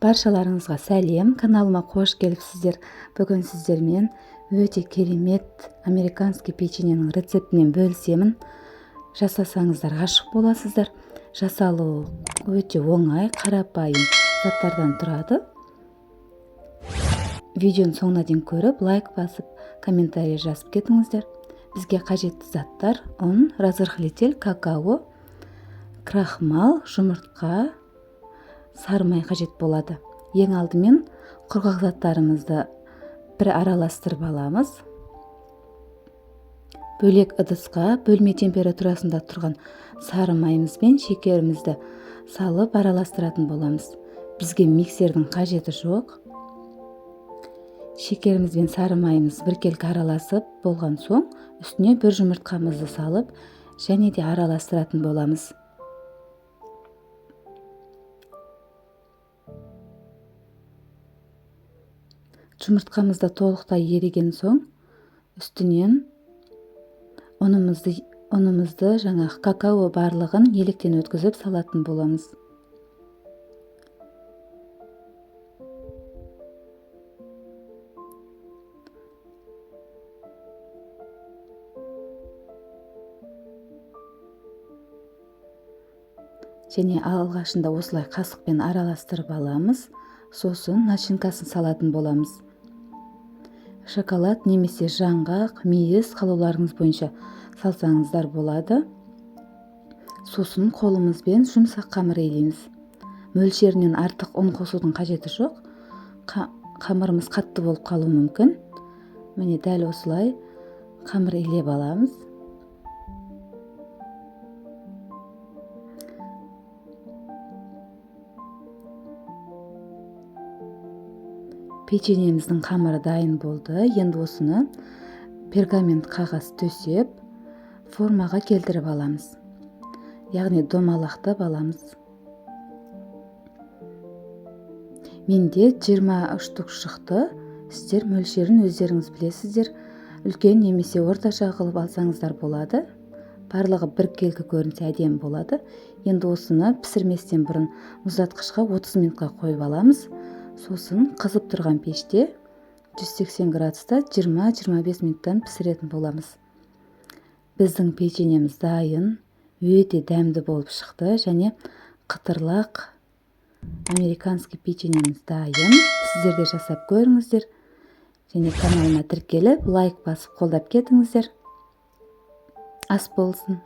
Баршаларыңызға сәлем, каналыма қош келіпсіздер. Бүгін сіздермен өте керемет американский печеньенің рецептімен бөлісемін. Жасасаңыздар ғашық боласыздар. Жасалу өте оңай, қарапайым заттардан тұрады. Видеоны соңына дейін көріп, лайк басып, комментарий жазып кетіңіздер. Бізге қажетті заттар: ұн, разрыхлитель, какао, крахмал, жұмыртқа, сары май қажет болады. Ең алдымен құрғақ заттарымызды бір араластырып аламыз. Бөлек ыдысқа бөлме температурасында тұрған сары майымыз бен шекерімізді салып араластыратын боламыз. Бізге миксердің қажеті жоқ. Шекеріміз бен сары майымыз біркелкі араласып болған соң, үстіне бір жұмыртқамызды салып және де араластыратын боламыз. Жұмыртқамызды толықтай еріген соң, үстінен ұнымызды жаңағы какао барлығын електен өткізіп салатын боламыз. Және алғашында осылай қасықпен араластырып аламыз. Сосын начинкасын салатын боламыз. Шоколад немесе жаңғақ, мейіз қалауларыңыз бойынша салсаңыздар болады. Сосын қолымызбен жұмсақ қамыр илейміз. Мөлшерінен артық ұн қосудың қажеті жоқ. Қамырымыз қатты болып қалуы мүмкін. Міне дәл осылай қамыр илеп аламыз. Печеньеміздің қамыры дайын болды. Енді осыны пергамент қағаз төсеп, формаға келтіріп аламыз. Яғни домалақтап аламыз. Менде 23 штук шықты. Сіздер мөлшерін өздеріңіз білесіздер. Үлкен немесе орташа қылып алсаңыздар болады. Барлығы біркелкі көрінсе әдемі болады. Енді осыны пісірместен бұрын мұздатқышқа 30 минутқа қойып аламыз. Сосын қызып тұрған пеште 180 градуста 20-25 минуттан пісіретін боламыз. Біздің печеньеміз дайын, өте дәмді болып шықты және қытырлақ американский печеньеміз дайын. Сіздер де жасап көріңіздер. Және каналыма тіркеліп, лайк басып қолдап кетіңіздер. Ас болсын.